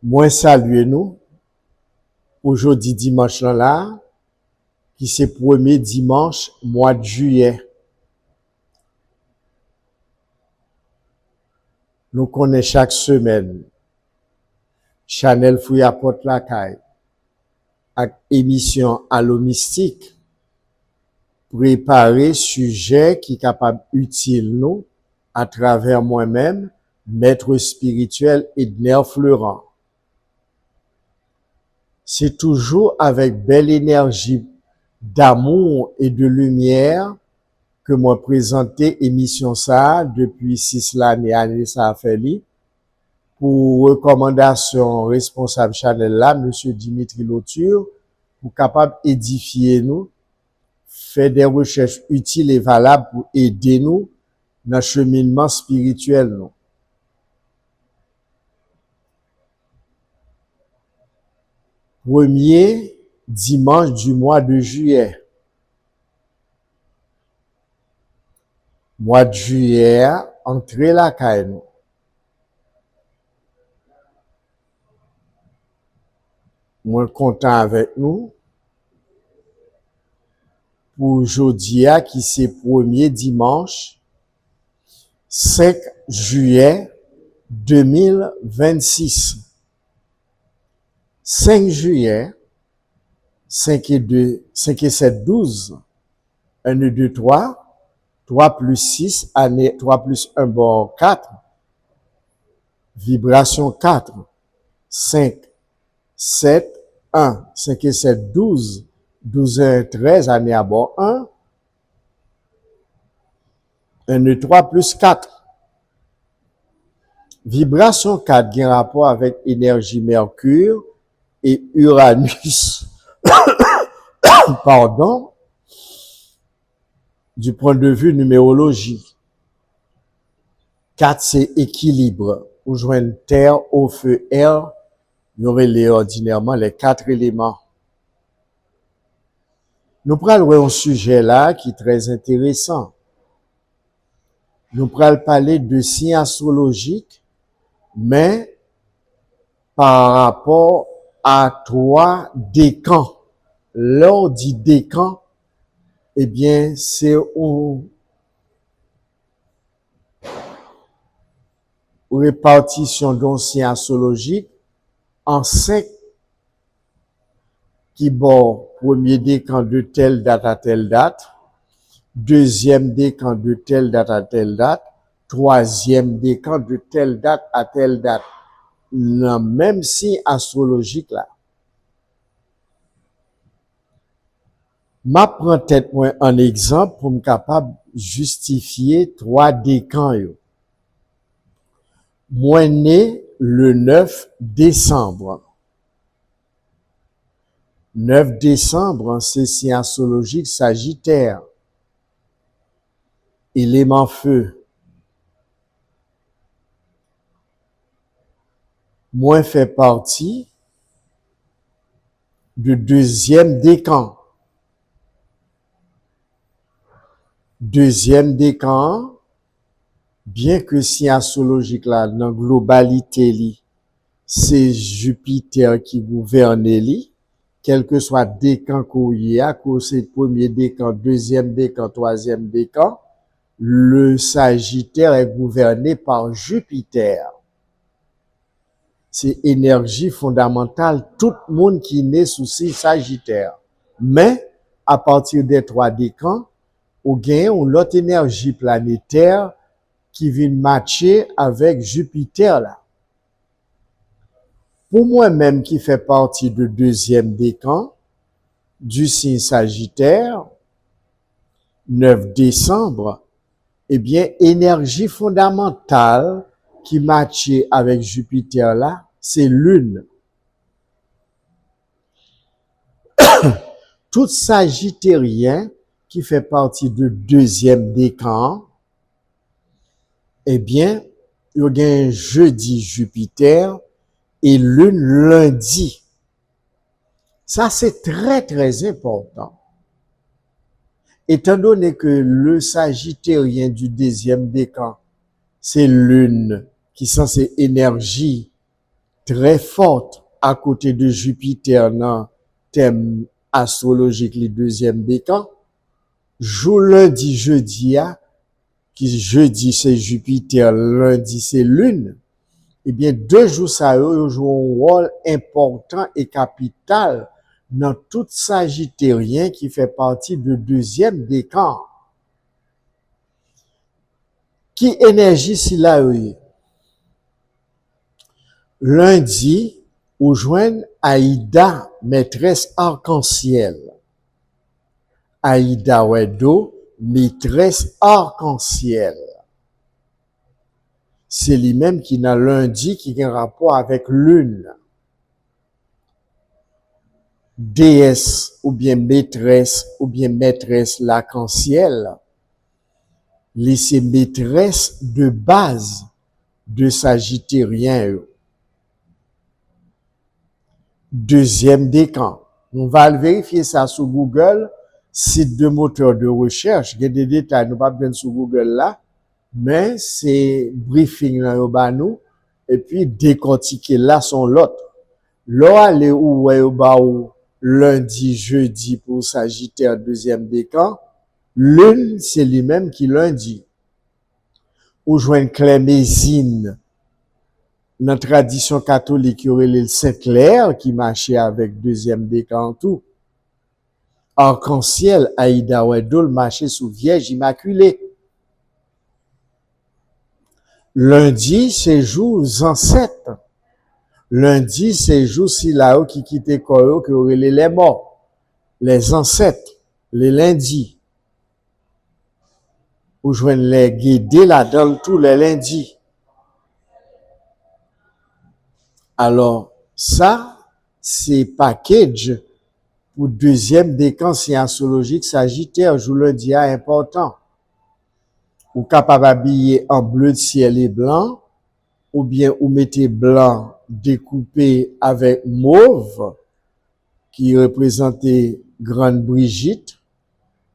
Moi saluer nous aujourd'hui dimanche là qui c'est premier dimanche mois de juillet. Nous connaissons chaque semaine Chanel Fouya Porte la caille avec émission Allo Mystique préparer sujet qui est capable utile nous à travers moi-même maître spirituel Edner Fleurant. C'est toujours avec belle énergie d'amour et de lumière que moi présenté émission ça depuis 6 l'année ça a fait li pour recommandation responsable Chanel là monsieur Dimitri Lauture pour capable édifier nous faire des recherches utiles et valables pour aider nous dans le cheminement spirituel nous. Premier dimanche du mois de juillet. Mois de juillet, entrez la caille nous. Moi content avec nous. Pour aujourd'hui, qui c'est premier dimanche, 5 juillet 2026. 5 juillet, 5 et 7, 12. 1 et 2, 3. 3 plus 6, année 3 plus 1, bon 4. Vibration 4. 5, 7, 1. 5 et 7, 12. 12 et 13, année à bord 1. 1 et 3 plus 4. Vibration 4 qui a rapport avec énergie Mercure et Uranus. Pardon. Du point de vue numérologie. 4, c'est équilibre. Pour joindre terre, eau, feu, air, il y aurait ordinairement les 4 éléments. Nous prenons un sujet là qui est très intéressant. Nous prenons parler de signes astrologiques, mais par rapport à 3 décans. Lors du décan, eh bien, c'est une répartition d'un signe astrologique en 5 qui bon, premier décan de telle date à telle date, deuxième décan de telle date à telle date, troisième décan de telle date à telle date. Le même signe astrologique là. Ma prend tête moi un exemple pour me capable justifier 3 décans yo. Moi né le 9 décembre. 9 décembre, c'est signe astrologique Sagittaire. Élément feu. Moi fait partie du deuxième décan. Deuxième décan, bien que signe astrologique là, dans globalité li, c'est Jupiter qui gouverne li, quel que soit décan qu'on y a, que c'est premier décan, deuxième décan, troisième décan, le Sagittaire est gouverné par Jupiter. C'est énergie fondamentale, tout le monde qui naît sous ce Sagittaire. Mais, à partir des 3 décans, on gagne l'autre énergie planétaire qui vient matcher avec Jupiter là. Pour moi-même qui fait partie du deuxième décan, du signe Sagittaire, 9 décembre, eh bien, énergie fondamentale qui matche avec Jupiter là, c'est Lune. Tout Sagittérien qui fait partie du deuxième décan, eh bien, il y a un jeudi Jupiter et Lune lundi. Ça, c'est très, très important. Étant donné que le Sagittérien du deuxième décan, c'est Lune, qui est censé énergie très forte à côté de Jupiter dans thème astrologique les deuxième décan. Jour lundi, jeudi, qui jeudi c'est Jupiter, lundi c'est Lune. Eh bien, 2 jours ça jouent un rôle important et capital dans tout Sagittérien qui fait partie du deuxième décan. Qui énergie si là lundi, ou joignent Aïda, maîtresse arc-en-ciel. Aïda Wedo, maîtresse arc-en-ciel. C'est lui-même qui n'a lundi qui a un rapport avec lune. Déesse ou bien maîtresse l'arc-en-ciel. C'est maîtresse de base de Sagittérien. Deuxième décan. On va vérifier ça sur Google, site de moteur de recherche. Il y a des détails, nous pas bien sur Google là, mais c'est briefing là au nous et puis décortiquer là son l'autre. Là aller où lundi, jeudi pour Sagittaire deuxième décan, lune c'est lui-même qui lundi. Ou joindre Clémésine. Dans la tradition catholique, il y aurait le Saint-Clair qui marchait avec deuxième décan tout. Arc-en-ciel, Aïda Wedol marchait sous Vierge Immaculée. Lundi, c'est jour ancêtres. Lundi, c'est jour si là-haut qui quittait Koro, qui aurait les morts. Les ancêtres, les lundis. Ou joignent les guider là-dedans tous les lundis. Alors, ça, c'est package pour deuxième décan astrologique Sagittaire, jour lundi important. Ou capable d'habiller en bleu de ciel et blanc, ou bien ou mettez blanc découpé avec mauve, qui représentait Grande Brigitte,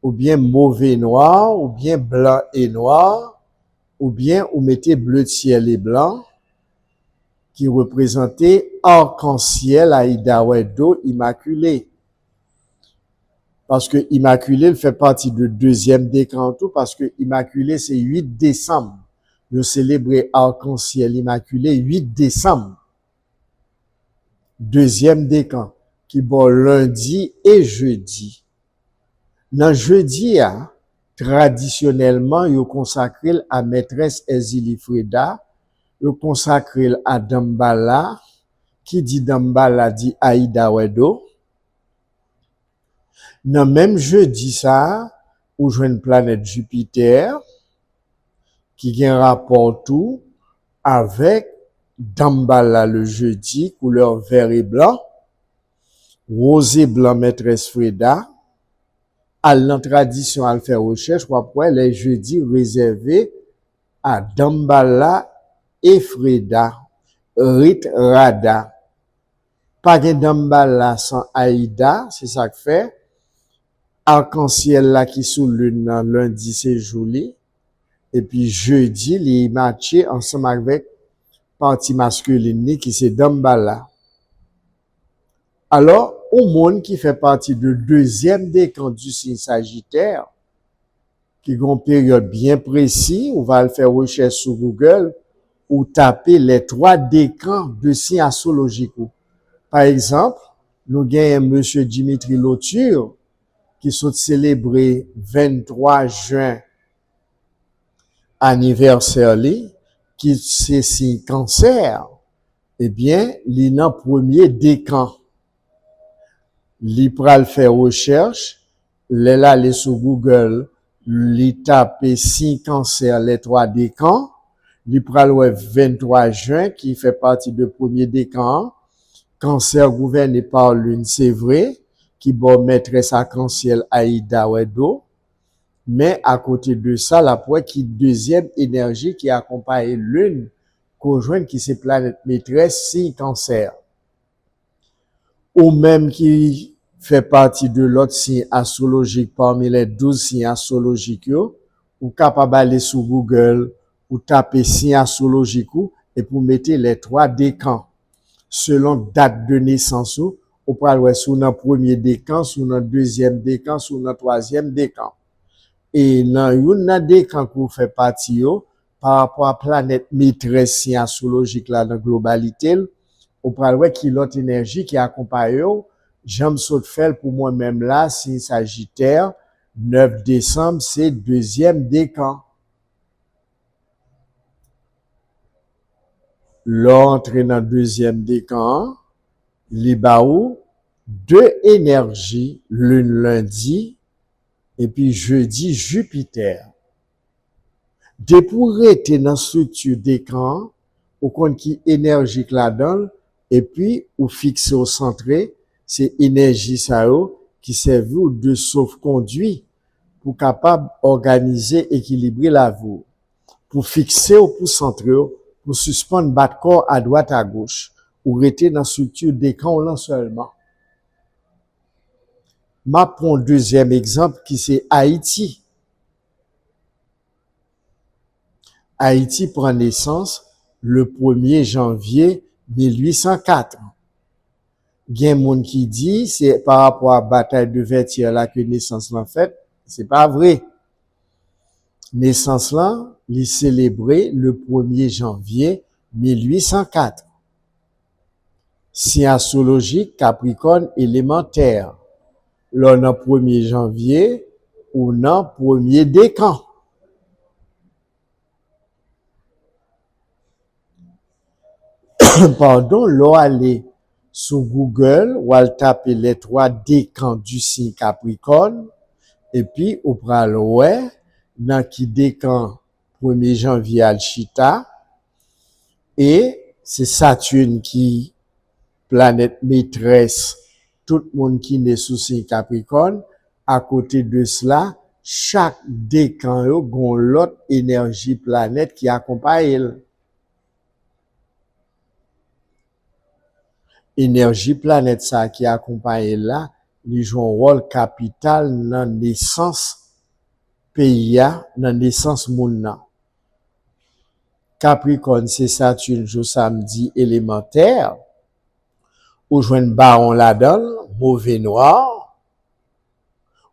ou bien mauve et noir, ou bien blanc et noir, ou bien ou mettez bleu de ciel et blanc, qui représentait arc-en-ciel Aïda Wedo Immaculée. Parce que Immaculée fait partie de deuxième décan tout, parce que Immaculée c'est 8 décembre. Nous célébrons arc-en-ciel Immaculée 8 décembre. Deuxième décan, qui bon lundi et jeudi. Dans jeudi, traditionnellement, il consacré à maîtresse Ezili-Freda, il consacré à Dambala, qui dit Dambala dit Aïda Wedo. Dans même jeudi ça, où joue une planète Jupiter, qui a un rapport tout avec Dambala le jeudi, couleur vert et blanc, rose et blanc maîtresse Freda. À la tradition, à faire recherche, après les jeudis réservés à Dambala et Freda, Rit Rada. Pas de Dambala sans Aïda, c'est ça que fait. Arc-en-ciel là qui sous lune lundi c'est joli. Et puis jeudi, les matchés ensemble avec partie masculine qui c'est Dambala. Alors, au monde qui fait partie de deuxième décan du signe Sagittaire, qui a une période bien précise, on va le faire recherche sur Google, ou taper les 3 décans de signe astrologique. Par exemple, nous avons monsieur Dimitri Lauture, qui sont célébrés 23 juin, anniversaire, qui c'est signe Cancer. Eh bien, il a premier décan. Li pral faire recherche, là les sur Google, li tape signe Cancer les 3 décans, li pral 23 juin qui fait partie de premier décan, Cancer gouverné par lune, c'est vrai, qui bon maîtresse arc-en-ciel Aïda Wedo, mais à côté de ça, la pointe qui deuxième énergie qui accompagne lune, conjointe qui c'est planète maîtresse signe Cancer. Ou même qui fait partie de l'autre signe astrologique parmi les 12 signes astrologiques, ou capable d'aller sur Google, ou taper signe astrologique, et pour mettre les 3 décans. selon date de naissance ou pral wè sou nan premier décan, sou nan deuxième décan, sou nan troisième décan. Et nan yon nan décan kou fè pati yo, par rapport à planète maîtresse si astrologique là dans globalité, ou pral wè ki lot énergie qui accompagne yo, j'aime saut faire pour moi-même là, si Sagittaire, 9 décembre, c'est deuxième décan. L'entrée dans deuxième décan, li ba ou deux énergies, lune lundi, et puis jeudi Jupiter. De pour rester dans structure décan, ou kon qui énergique là-dedans, et puis ou fixe au centré, c'est énergie ça yo, qui servent de sauf-conduit pour capable organiser, équilibrer la vie, pour fixer ou pour centrer, pour suspendre battre corps à droite à gauche, ou rester dans structure décan là seulement. Ma prends deuxième exemple qui c'est Haïti. Haïti prend naissance le 1er janvier 1804. Gen moun qui dit c'est par rapport à bataille de Vertières là que naissance l'en fait, c'est pas vrai. Naissance là, li célébré le 1er janvier 1804. Signe astrologique Capricorne élémentaire. Là nan 1er janvier ou nan 1er décan. Pardon, l'on aller sur Google ou al taper les 3 décans du signe Capricorne et puis ou pral ouais nan ki décan 1er janvier al chita et c'est Saturne qui planète maîtresse tout le monde qui naît sous signe Capricorne. À côté de cela, chaque décan yo gon l'autre énergie planète qui accompagne. Énergie planète ça qui accompagne là, li joue un rôle capital dans naissance pays dans naissance moun nan. Capricorne c'est Saturne jour samedi élémentaire, ou joine baron là-dedans, mauvais noir,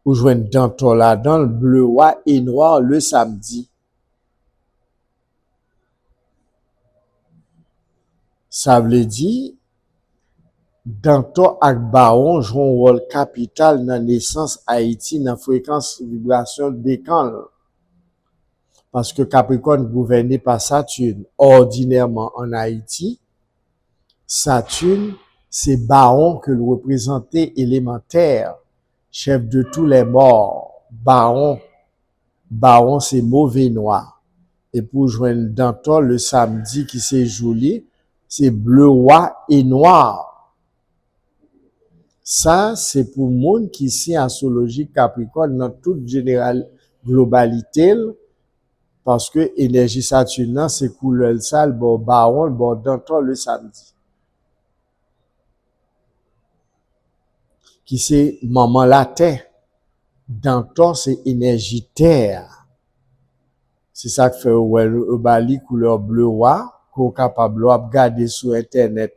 ou joine danton là-dedans, bleu et noir le samedi. Ça veut dire Danton ak baron jouent un rôle capital dans naissance Haïti dans fréquence vibration décan. Parce que Capricorne gouverné par Saturne. Ordinairement en Haïti, Saturne, c'est baron que le représenté élémentaire, chef de tous les morts. Baron, c'est mauvais noir. Et pour joindre Danton le samedi qui c'est joli, c'est bleu et noir. Ça, c'est pour monde qui sait astrologie Capricorne dans toute générale globalité, parce que énergie Saturne, c'est couleur ça, le bon baron, le bon danton le samedi. Qui c'est maman la terre. Danton, c'est énergie terre. C'est ça que fait le bali couleur bleu qu'on capable de regarder sur internet.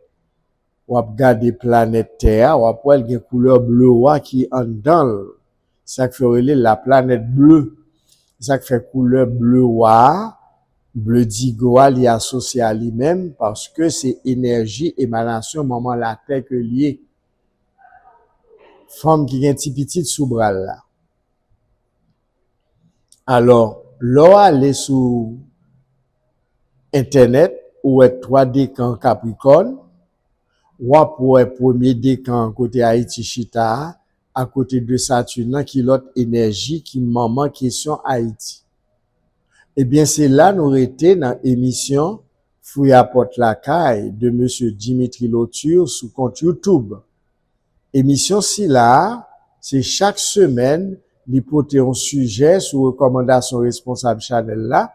Ou ap gade planète Terre, ou ap wèl gen couleur bleu qui en dedans. Ça fait relé la planète bleue. Ça fait couleur bleu bleu digo li associé à lui-même parce que c'est énergie émanation maman la terre que lié. Femme qui gen ti petit sous bras là. Alors, là aller sur internet ou est 3D kan Capricorne, ou pour premier décan côté Haïti Chita, à côté de Saturne, qui l'autre énergie qui maman question Haïti. Eh bien, c'est là nous été dans l'émission Fouille à porte la caille de monsieur Dimitri Loture sous compte YouTube. Émission si là, c'est chaque semaine, il porter un sujet sous recommandation responsable Chanel là,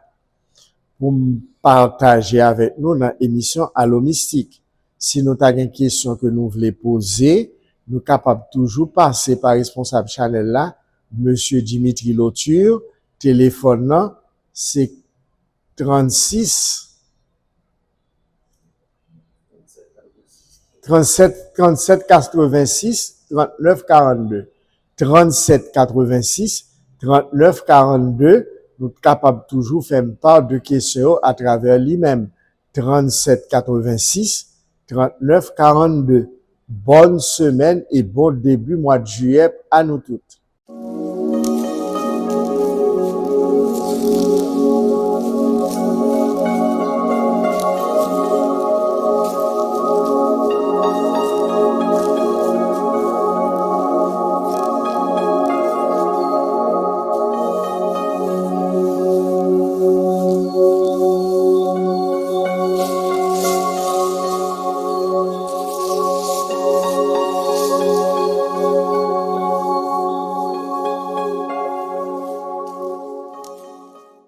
pour partager avec nous dans l'émission Allo Mystique. Si nous avons une question que nous voulons poser, nous sommes capables toujours passer par responsable Chanel là, monsieur Dimitri Loture, téléphone c'est 36 37 37 86 39 42. 37 86 39 42. Nous sommes capables toujours faire part de questions à travers lui-même. 37 86 39 42. Bonne semaine et bon début mois de juillet à nous toutes.